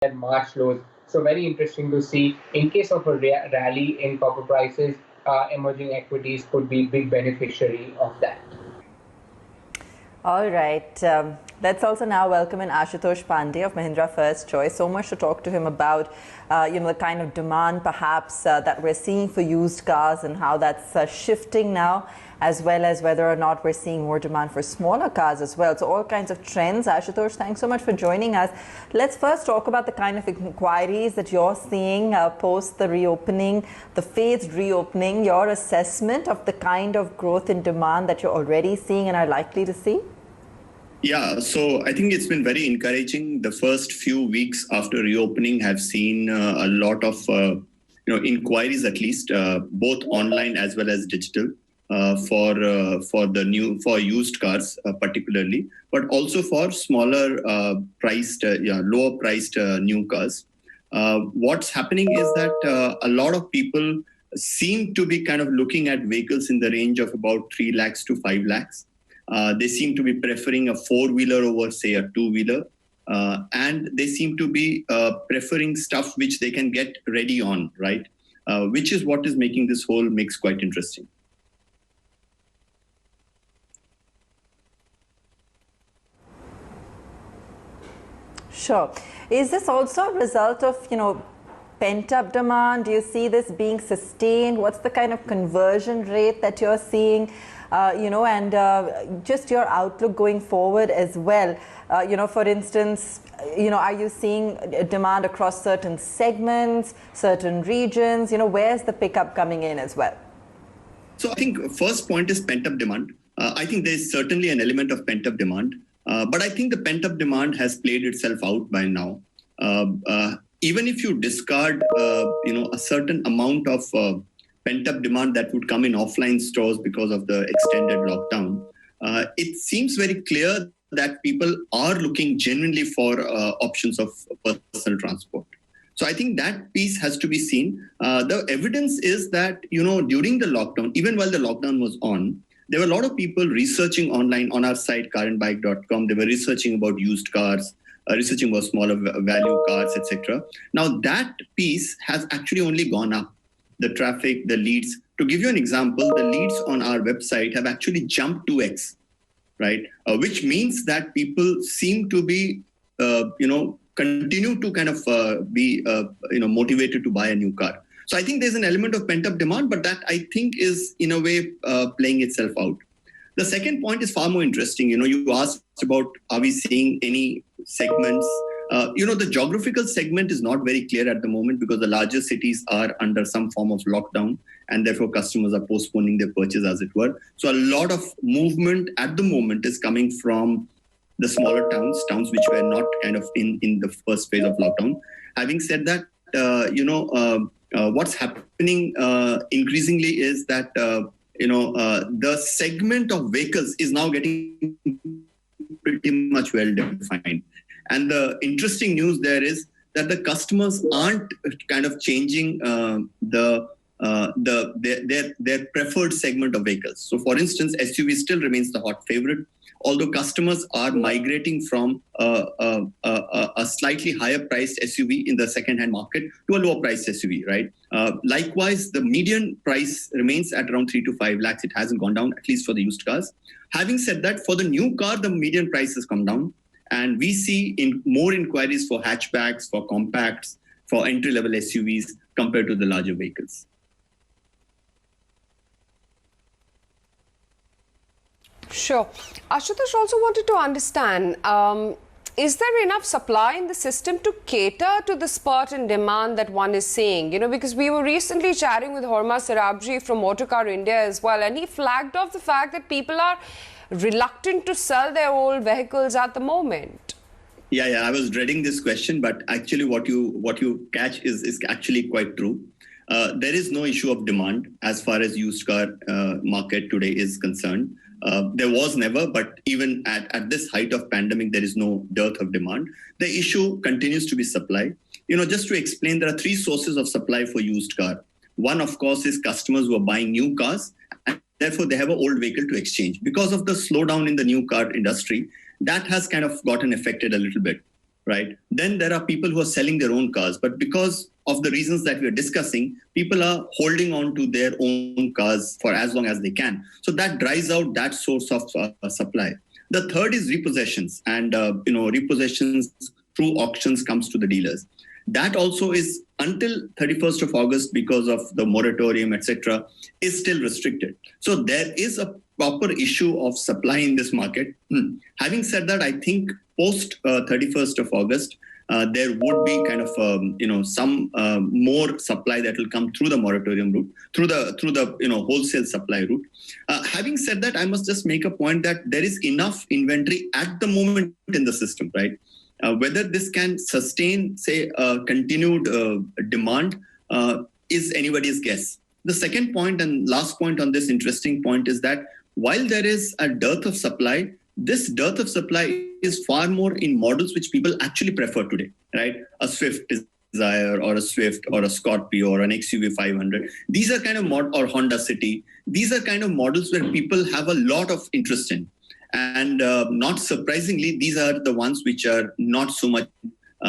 their March lows. So very interesting to see. In case of a rally in copper prices, emerging equities could be big beneficiary of that. All right. Let's also now welcome in Ashutosh Pandey of Mahindra First Choice. So much to talk to him about, the kind of demand perhaps that we're seeing for used cars and how that's shifting now, as well as whether or not we're seeing more demand for smaller cars as well. So all kinds of trends. Ashutosh, thanks so much for joining us. Let's first talk about the kind of inquiries that you're seeing post the reopening, the phased reopening, your assessment of the kind of growth in demand that you're already seeing and are likely to see. Yeah, so I think it's been very encouraging. The first few weeks after reopening have seen a lot of inquiries, at least both online as well as digital, for used cars particularly, but also for smaller lower priced new cars. What's happening is that a lot of people seem to be kind of looking at vehicles in the range of about 3 lakhs to 5 lakhs. They seem to be preferring a four-wheeler over, say, a two-wheeler. And they seem to be preferring stuff which they can get ready on, right? Which is what is making this whole mix quite interesting. Sure. Is this also a result of, pent-up demand? Do you see this being sustained? What's the kind of conversion rate that you're seeing? And just your outlook going forward as well. For instance, are you seeing demand across certain segments, certain regions? Where's the pickup coming in as well? So I think first point is pent-up demand. I think there's certainly an element of pent-up demand, but I think the pent-up demand has played itself out by now. Even if you discard, a certain amount of pent-up demand that would come in offline stores because of the extended lockdown, it seems very clear that people are looking genuinely for options of personal transport. So I think that piece has to be seen. The evidence is that, during the lockdown, even while the lockdown was on, there were a lot of people researching online on our site, carandbike.com. They were researching about used cars, researching about smaller value cars, etc. Now that piece has actually only gone up. The traffic, the leads. To give you an example, the leads on our website have actually jumped 2x, right? Which means that people seem to be, continue to kind of be, motivated to buy a new car. So I think there's an element of pent-up demand, but that I think is in a way playing itself out. The second point is far more interesting. You asked about, are we seeing any segments? The geographical segment is not very clear at the moment because the larger cities are under some form of lockdown and therefore customers are postponing their purchase, as it were. So a lot of movement at the moment is coming from the smaller towns which were not kind of in the first phase of lockdown. Having said that, what's happening increasingly is that, the segment of vehicles is now getting pretty much well defined. And the interesting news there is that the customers aren't kind of changing their preferred segment of vehicles. So, for instance, SUV still remains the hot favorite, although customers are migrating from a slightly higher priced SUV in the second-hand market to a lower priced SUV, right? Likewise, the median price remains at around 3 to 5 lakhs. It hasn't gone down, at least for the used cars. Having said that, for the new car, the median price has come down. And we see more inquiries for hatchbacks, for compacts, for entry-level SUVs compared to the larger vehicles. Sure. Ashutosh also wanted to understand, is there enough supply in the system to cater to the spurt in demand that one is seeing? Because we were recently chatting with Horma Sarabji from Motorcar India as well, and he flagged off the fact that people are reluctant to sell their old vehicles at the moment. Yeah, I was dreading this question, but actually what you catch is actually quite true. There is no issue of demand as far as used car market today is concerned. There was never, but even at this height of pandemic, there is no dearth of demand. The issue continues to be supply. Just to explain, there are three sources of supply for used car. One, of course, is customers who are buying new cars, and therefore they have an old vehicle to exchange. Because of the slowdown in the new car industry, that has kind of gotten affected a little bit. right? Then there are people who are selling their own cars, but because of the reasons that we are discussing, people are holding on to their own cars for as long as they can. So that dries out that source of supply. The third is repossessions, and repossessions through auctions comes to the dealers. That also is until 31st of August, because of the moratorium, etc., is still restricted. So there is a proper issue of supply in this market. Having said that, I think post 31st of August, there would be kind of some more supply that will come through the moratorium route, through the wholesale supply route. Having said that, I must just make a point that there is enough inventory at the moment in the system, right? Whether this can sustain, say, continued demand is anybody's guess. The second point and last point on this interesting point is that while there is a dearth of supply, this dearth of supply is far more in models which people actually prefer today, right? A Swift Desire or a Swift or a Scorpio or an XUV 500. These are kind of or Honda City. These are kind of models where people have a lot of interest in. And not surprisingly, these are the ones which are not so much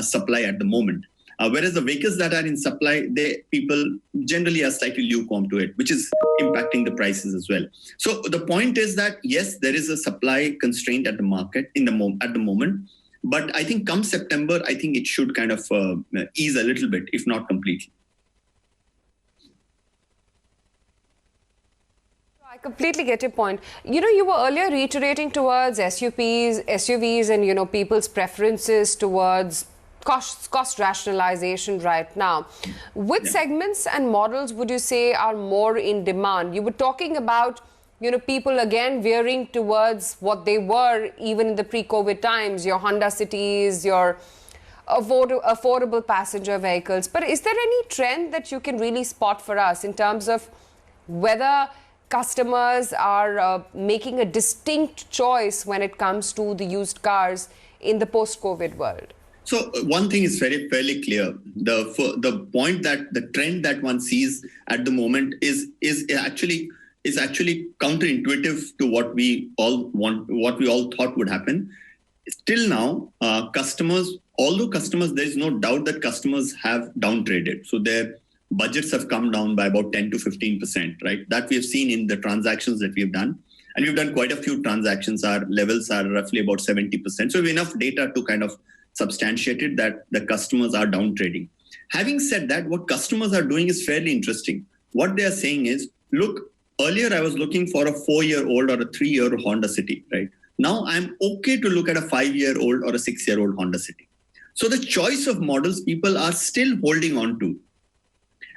supply at the moment. Whereas the vehicles that are in supply, people generally are slightly lukewarm to it, which is impacting the prices as well. So the point is that, yes, there is a supply constraint at the market at the moment. But I think come September, I think it should kind of ease a little bit, if not completely. I completely get your point. You were earlier reiterating towards SUVs and, people's preferences towards cost rationalization right now. Which segments and models would you say are more in demand? You were talking about, people again veering towards what they were even in the pre-COVID times, your Honda Cities, your affordable passenger vehicles. But is there any trend that you can really spot for us in terms of whether customers are making a distinct choice when it comes to the used cars in the post-COVID world? So one thing is fairly clear. The point that the trend that one sees at the moment is actually counterintuitive to what we all thought would happen. Still now, although customers, there is no doubt that customers have downtraded. So their budgets have come down by about 10 to 15%, right? That we have seen in the transactions that we've done. And we've done quite a few transactions. Our levels are roughly about 70%. So we have enough data to kind of substantiate it that the customers are downtrading. Having said that, what customers are doing is fairly interesting. What they are saying is, look, earlier I was looking for a 4-year-old or a 3-year Honda City, right? Now I'm okay to look at a 5-year-old or a 6-year-old Honda City. So the choice of models people are still holding on to.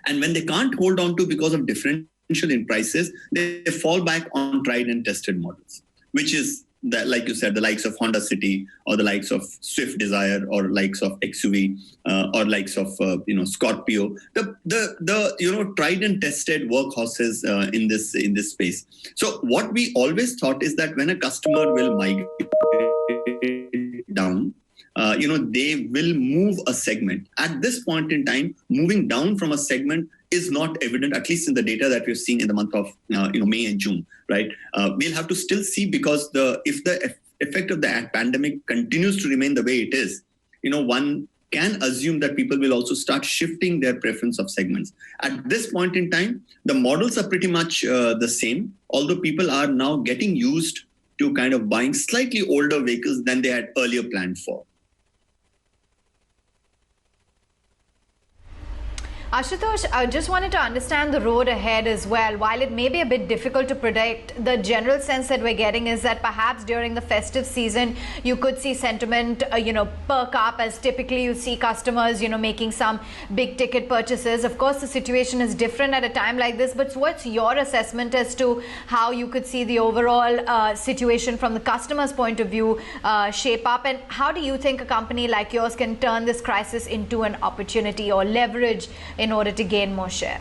And when they can't hold on to because of differential in prices, they fall back on tried and tested models, which is, like you said, the likes of Honda City or the likes of Swift Desire or likes of XUV or likes of Scorpio, the tried and tested workhorses in this space. So what we always thought is that when a customer will migrate down, they will move a segment. At this point in time, moving down from a segment is not evident, at least in the data that we've seen in the month of May and June, right? We'll have to still see, because if the effect of the pandemic continues to remain the way it is, one can assume that people will also start shifting their preference of segments. At this point in time, the models are pretty much the same, although people are now getting used to kind of buying slightly older vehicles than they had earlier planned for. Ashutosh, I just wanted to understand the road ahead as well. While it may be a bit difficult to predict, the general sense that we're getting is that perhaps during the festive season, you could see sentiment, perk up, as typically you see customers, making some big ticket purchases. Of course, the situation is different at a time like this, but what's your assessment as to how you could see the overall situation from the customer's point of view shape up? And how do you think a company like yours can turn this crisis into an opportunity or leverage in order to gain more share?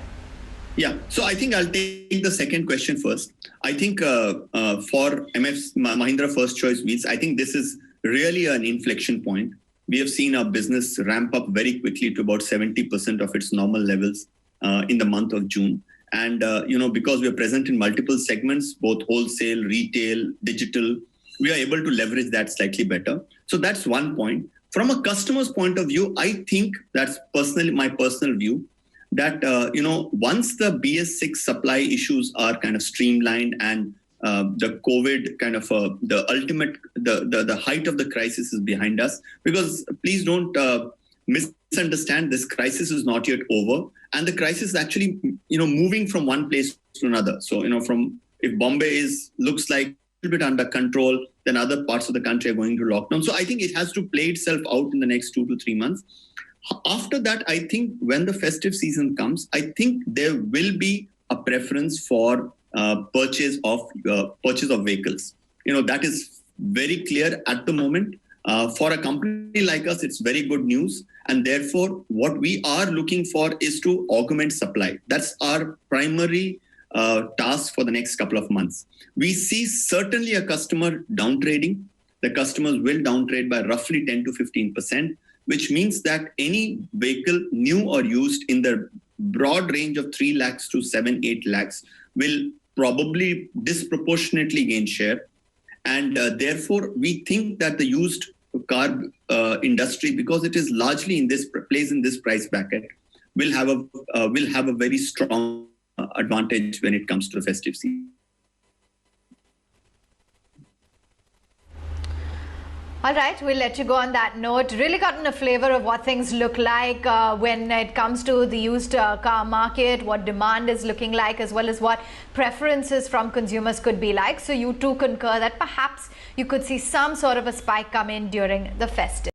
Yeah, so I think I'll take the second question first. I think for Mahindra First Choice Wheels, I think this is really an inflection point. We have seen our business ramp up very quickly to about 70% of its normal levels in the month of June. And, because we are present in multiple segments, both wholesale, retail, digital, we are able to leverage that slightly better. So that's one point. From a customer's point of view, I think that's my personal view, that once the BS6 supply issues are kind of streamlined and the COVID kind of the height of the crisis is behind us, because please don't misunderstand, this crisis is not yet over, and the crisis is actually moving from one place to another. So from if Bombay looks like a little bit under control, then other parts of the country are going to lockdown. So I think it has to play itself out in the next 2 to 3 months. After that, I think when the festive season comes, I think there will be a preference for purchase of vehicles. That is very clear at the moment. For a company like us, it's very good news. And therefore, what we are looking for is to augment supply. That's our primary task for the next couple of months. We see certainly a customer downtrading. The customers will downtrade by roughly 10 to 15%, which means that any vehicle, new or used, in the broad range of 3 lakhs to 7-8 lakhs will probably disproportionately gain share. And therefore, we think that the used car industry, because it is largely plays in this price bracket, will have a very strong advantage when it comes to the festive season. All right, we'll let you go on that note. Really gotten a flavor of what things look like when it comes to the used car market, what demand is looking like, as well as what preferences from consumers could be like. So you too concur that perhaps you could see some sort of a spike come in during the festive.